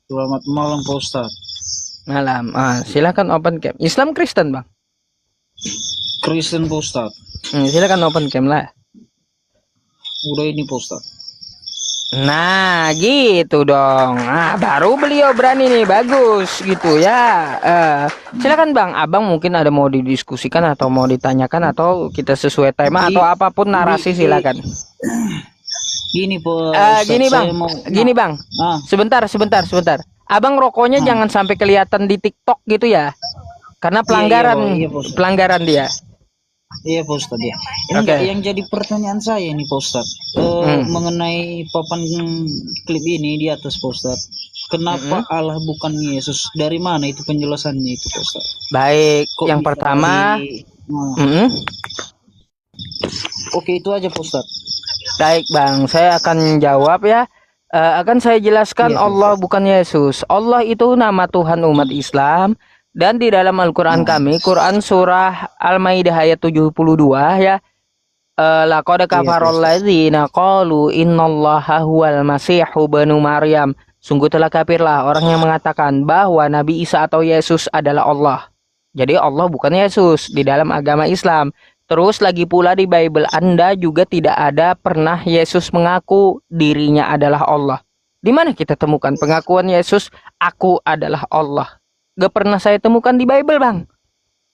Selamat malam Pak Ustadz. Malam. Silakan open cam. Islam Kristen, Bang. Kristen Pak Ustadz. Silakan open cam lah. Udah ini Pak Ustadz. Nah, gitu dong. Baru beliau berani nih, bagus gitu ya. Silakan Bang, Abang mungkin ada mau didiskusikan atau mau ditanyakan atau kita sesuai tema atau apapun narasi silakan. Gini Pak Ustadz, Gini Bang, gini Bang. Sebentar. Abang rokoknya jangan sampai kelihatan di TikTok gitu ya. Karena pelanggaran dia. Iya Pak Ustadz ya. Yang jadi pertanyaan saya nih Pak Ustadz, mengenai papan klip ini di atas Pak Ustadz. Kenapa Allah bukan Yesus? Dari mana itu penjelasannya itu Pak Ustadz? Baik, yang pertama. Oke, itu aja Pak Ustadz. Baik Bang, saya akan jawab ya. Akan saya jelaskan Allah bukan Yesus. Allah itu nama Tuhan umat Islam. Dan di dalam Al-Quran kami, Quran surah Al-Maidah ayat 72 ya. Laqad kafarul ladzina qalu innallaha huwal masihu banu Maryam. Sungguh telah kafirlah orang yang mengatakan bahwa Nabi Isa atau Yesus adalah Allah. Jadi Allah bukan Yesus di dalam agama Islam. Terus lagi pula di Bible Anda juga tidak ada pernah Yesus mengaku dirinya adalah Allah. Di mana kita temukan pengakuan Yesus, aku adalah Allah? Gak pernah saya temukan di Bible Bang.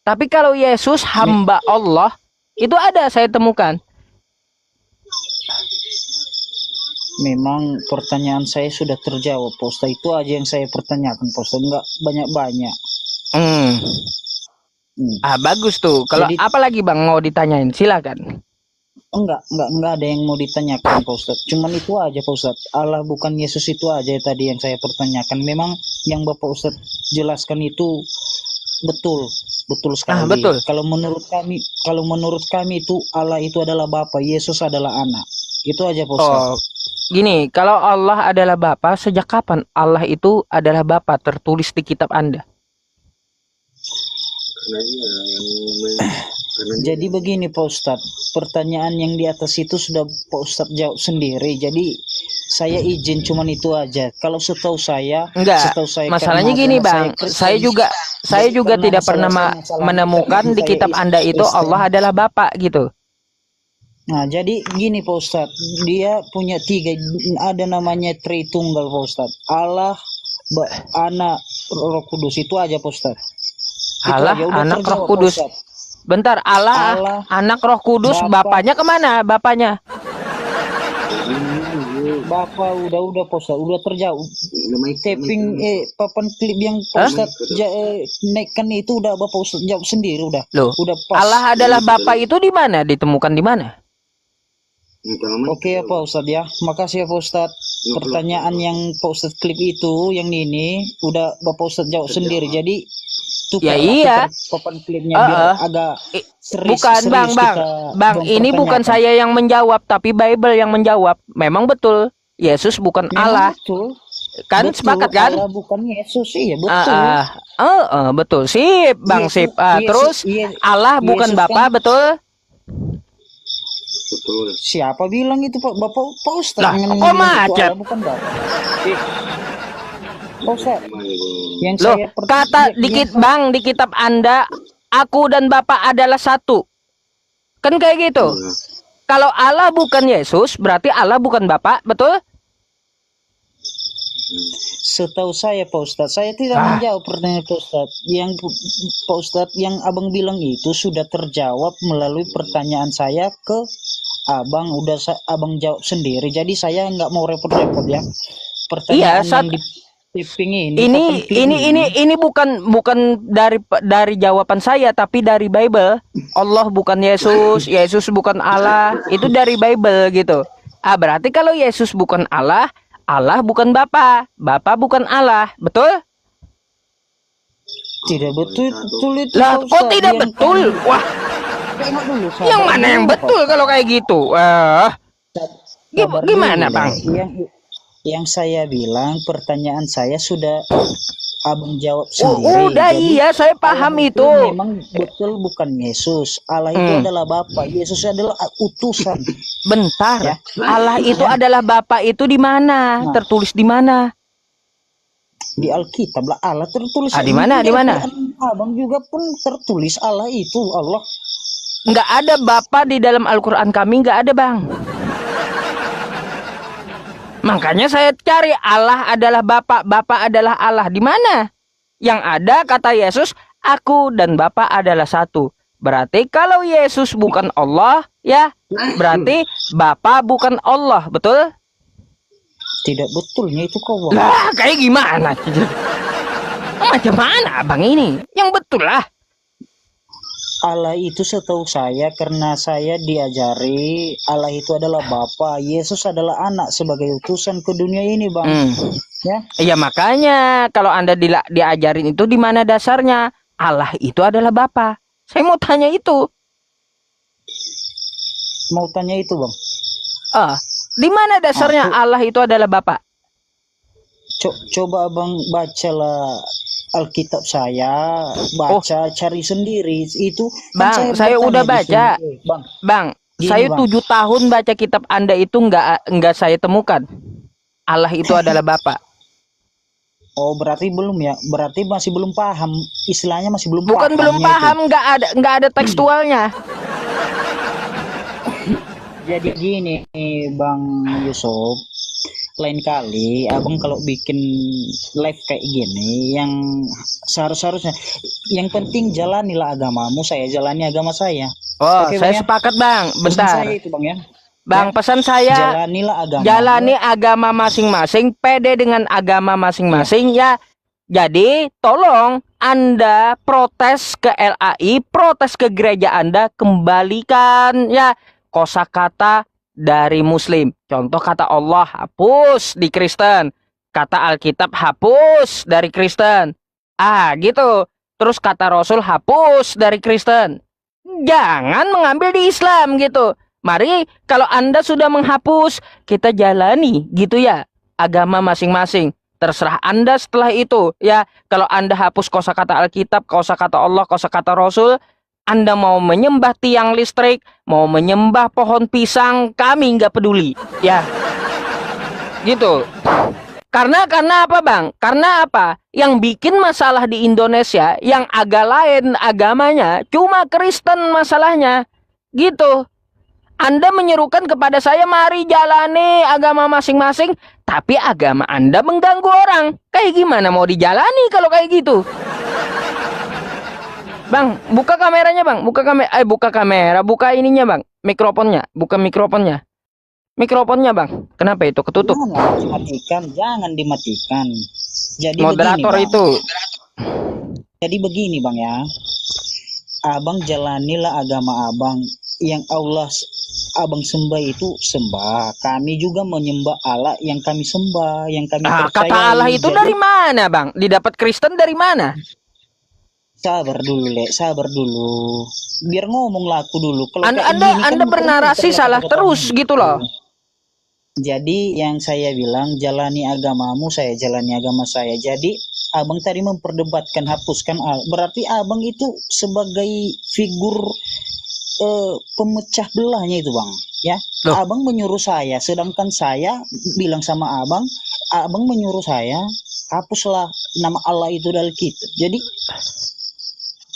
Tapi kalau Yesus hamba Allah, itu ada saya temukan. Memang pertanyaan saya sudah terjawab Pak Ustadz. Itu aja yang saya pertanyakan Pak Ustadz. Enggak banyak-banyak. Bagus tuh. Kalau apa lagi Bang mau ditanyain, silakan. Enggak ada yang mau ditanyakan Pak Ustadz. Cuman itu aja Pak Ustadz. Allah bukan Yesus itu aja tadi yang saya pertanyakan. Memang yang Bapak Ustadz jelaskan itu betul sekali. Betul. Kalau menurut kami itu Allah itu adalah Bapa, Yesus adalah anak. Itu aja Pak Ustadz. Gini, kalau Allah adalah Bapa, sejak kapan Allah itu adalah Bapa tertulis di kitab Anda? Jadi begini Pak Ustadz, pertanyaan yang di atas itu sudah Pak Ustadz jawab sendiri. Jadi saya izin cuman itu aja. Kalau setahu saya, masalahnya gini Bang, saya juga tidak pernah menemukan di kitab Anda itu Allah adalah Bapa gitu. Nah jadi gini Pak Ustadz, dia punya tiga, ada namanya Tritunggal Pak Ustadz. Allah, Anak, Roh Kudus, itu aja Pak Ustadz. Allah, Anak, Roh Kudus. Bentar, Allah, Anak, Roh Kudus, Bapaknya kemana? Bapaknya? Bapak udah Pak Ustadz, udah terjauh. Tapping papan klip yang Pak Ustadz naikkan itu udah Bapak Ustadz jawab sendiri udah. Loh, udah pas. Allah adalah Bapak itu di mana? Ditemukan di mana? Oke ya Pak Ustadz ya. Makasih ya Pak Ustadz. Pertanyaan yang Pak Ustadz klip itu yang ini udah Bapak Ustadz jawab sendiri. Jadi ya iya. Papan klipnya biar agak serius. Bukan Bang, ini bukan saya yang menjawab, tapi Bible yang menjawab. Memang betul, Yesus bukan Allah. Betul. Kan betul, sepakat kan? Allah bukan Yesus, iya betul. Betul, sip Bang, sip. Terus Allah bukan Bapa, kan? Betul. Betul. Siapa bilang itu Pak? Bapak Pak Ustadz. Lah, kok macet? Bukan Bapak. Ustaz, yang loh, kata dikit Bang di kitab Anda, aku dan Bapak adalah satu. Kan kayak gitu. Kalau Allah bukan Yesus, berarti Allah bukan Bapak, betul? Setahu saya Pak Ustadz, saya tidak menjawab pertanyaan Pak Ustadz. Yang Pak Ustadz yang Abang bilang itu sudah terjawab melalui pertanyaan saya ke Abang, Abang jawab sendiri. Jadi saya nggak mau repot-repot ya. Pertanyaan yang di ini bukan dari jawaban saya, tapi dari Bible. Allah bukan Yesus, Yesus bukan Allah, itu dari Bible gitu. Berarti kalau Yesus bukan Allah, Allah bukan Bapa, Bapa bukan Allah, betul? Tidak betul itu. Lah, kok tidak betul? Wah, yang mana yang betul kalau kayak gitu? Gimana Bang? Yang saya bilang, pertanyaan saya sudah Abang jawab sendiri. Udah. Jadi, iya, saya paham itu. Memang betul bukan Yesus. Allah itu adalah Bapa. Yesus adalah utusan. Bentar. Ya. Allah itu adalah Bapa itu di mana? Tertulis di mana? Di Alkitab lah Allah tertulis. Di mana? Di mana? Abang juga pun tertulis Allah itu Allah. Nggak ada Bapa di dalam Al-Quran kami, nggak ada Bang. Makanya saya cari Allah adalah Bapa, Bapa adalah Allah. Di mana? Yang ada kata Yesus, aku dan Bapa adalah satu. Berarti kalau Yesus bukan Allah, ya berarti Bapa bukan Allah, betul? Tidak betulnya itu kau. Lah, kayak gimana? Macam mana Abang ini? Yang betul lah. Allah itu setahu saya karena saya diajari Allah itu adalah Bapa, Yesus adalah anak sebagai utusan ke dunia ini, Bang. Ya. Iya, makanya kalau Anda diajarin itu di mana dasarnya? Allah itu adalah Bapa. Saya mau tanya itu. Mau tanya itu, Bang. Di mana dasarnya Allah itu adalah Bapa? Coba Abang bacalah Alkitab saya, baca cari sendiri itu. Bang, saya udah baca. Bang, saya 7 tahun baca kitab Anda itu nggak saya temukan. Allah itu adalah Bapa. Oh, berarti belum ya? Berarti masih belum paham. Istilahnya masih belum paham. Bukan belum paham, nggak ada tekstualnya. Jadi gini, Bang Yusuf. Lain kali abang kalau bikin live kayak gini yang seharusnya yang penting jalanilah agamamu, saya jalani agama saya. Oke, saya sepakat Bang. Bentar saya itu, Bang, ya. Bang, pesan saya jalani agama masing-masing, pede dengan agama masing-masing ya. Jadi tolong Anda protes ke LAI, protes ke gereja Anda, kembalikan ya kosakata dari Muslim. Contoh kata Allah hapus di Kristen, kata Alkitab hapus dari Kristen. Gitu. Terus kata Rasul hapus dari Kristen. Jangan mengambil di Islam gitu. Mari kalau Anda sudah menghapus, kita jalani gitu ya agama masing-masing. Terserah Anda setelah itu ya. Kalau Anda hapus kosakata Alkitab, kosakata Allah, kosakata Rasul, Anda mau menyembah tiang listrik, mau menyembah pohon pisang, kami nggak peduli, ya. Gitu. Karena apa, Bang? Karena apa? Yang bikin masalah di Indonesia, yang agak lain agamanya, cuma Kristen masalahnya. Gitu. Anda menyerukan kepada saya, mari jalani agama masing-masing, tapi agama Anda mengganggu orang. Kayak gimana mau dijalani kalau kayak gitu? Bang, buka kameranya Bang, buka kamera, buka ininya Bang, mikrofonnya, buka mikrofonnya. Mikrofonnya Bang, kenapa itu ketutup? Jangan dimatikan. Jadi moderator begini, itu. Jadi begini Bang ya, Abang jalanilah agama Abang, yang Allah Abang sembah itu sembah. Kami juga menyembah Allah yang kami sembah, yang kami percaya. Kata Allah itu dari mana Bang? Didapat Kristen dari mana? Sabar dulu, sabar dulu. Biar ngomong laku dulu. Kalau Anda bernarasi salah terus gitu loh. Jadi yang saya bilang, jalani agamamu, saya jalani agama saya. Jadi Abang tadi memperdebatkan hapuskan berarti Abang itu sebagai figur pemecah belahnya itu Bang, ya. Loh. Abang menyuruh saya, sedangkan saya bilang sama Abang menyuruh saya hapuslah nama Allah itu dari kita. Jadi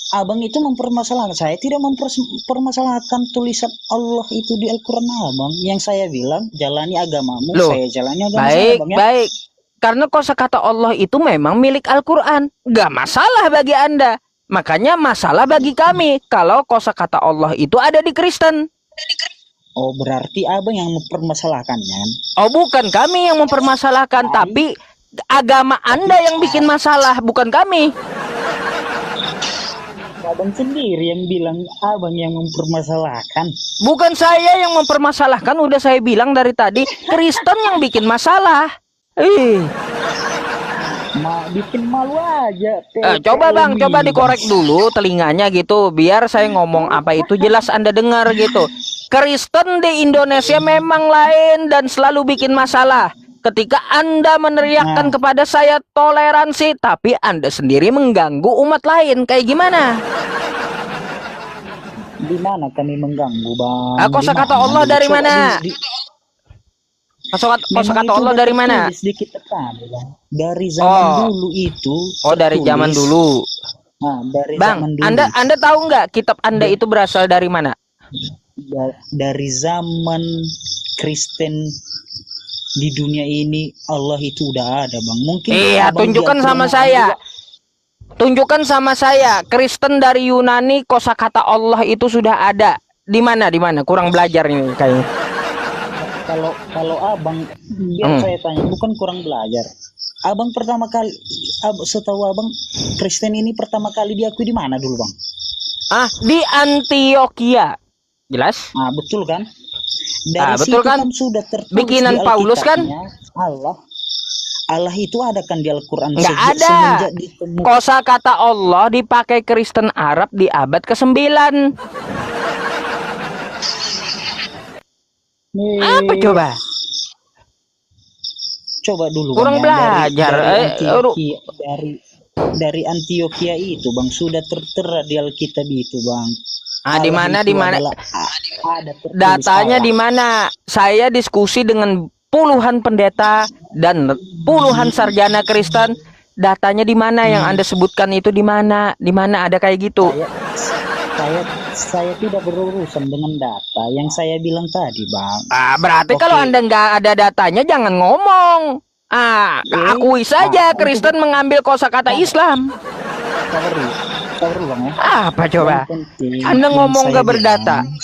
Abang itu mempermasalahkan, saya tidak mempermasalahkan tulisan Allah itu di Al-Quran Abang. Yang saya bilang, jalani agamamu, saya jalani agama saya Bang, ya. Baik, karena kosakata Allah itu memang milik Al-Quran, gak masalah bagi Anda. Makanya masalah bagi kami kalau kosakata Allah itu ada di Kristen. Oh, berarti Abang yang mempermasalahkannya? Oh, bukan kami yang mempermasalahkan, tapi agama Anda yang bikin masalah, bukan kami. Abang sendiri yang bilang Abang yang mempermasalahkan. Bukan saya yang mempermasalahkan, udah saya bilang dari tadi, Kristen yang bikin masalah. Bikin malu aja. Coba Bang, coba dikorek dulu telinganya gitu, biar saya ngomong apa itu jelas Anda dengar gitu. Kristen di Indonesia memang lain dan selalu bikin masalah. Ketika Anda meneriakkan kepada saya toleransi, tapi Anda sendiri mengganggu umat lain, kayak gimana? Di mana kami mengganggu Bang? Kosakata Allah dari mana? Kosakata itu Allah udah dari mana? tertulis di kitab kami, Bang. Dari zaman Oh, dulu itu dari zaman tertulis. dulu. Nah, dari Bang, zaman dulu. Anda tahu nggak kitab Anda Da- itu berasal dari mana? dari zaman Kristen di dunia ini Allah itu udah ada, Bang. Mungkin Iya, abang di tunjukkan sama Al-Quran saya. juga. Tunjukkan sama saya. Kristen dari Yunani kosakata Allah itu sudah ada. Di mana? Di mana? Kurang belajar ini kayaknya. Kalau abang, biar saya tanya, bukan kurang belajar. Abang pertama kali, setahu abang, Kristen ini pertama kali diakui di mana dulu, Bang? Di Antioquia. Jelas? Nah, betul kan? Dari betul situ kan? kan sudah tertulis Bikinan di Paulus kan? Alkitabnya, Allah itu ada kan di Al-Quran. Nggak ada. Semenjak ditemukan. Kosakata Allah dipakai Kristen Arab di abad ke-9. Apa coba? Coba dulu, Kurang Bang, ya. belajar. Dari Antioquia itu, Bang, sudah tertera di Alkitab itu, Bang. Di mana? Ada tertulis datanya Allah. di mana? Saya diskusi dengan puluhan pendeta dan puluhan sarjana Kristen. Datanya di mana yang Anda sebutkan itu di mana? Di mana ada kayak gitu? Saya tidak berurusan dengan data yang saya bilang tadi, Bang. Berarti kalau Anda nggak ada datanya jangan ngomong. Akui saja Kristen mengambil kosakata Islam. Sabar dulu, Bang, ya. Apa coba? Yang penting Anda yang ngomong saya nggak berdata. bilang,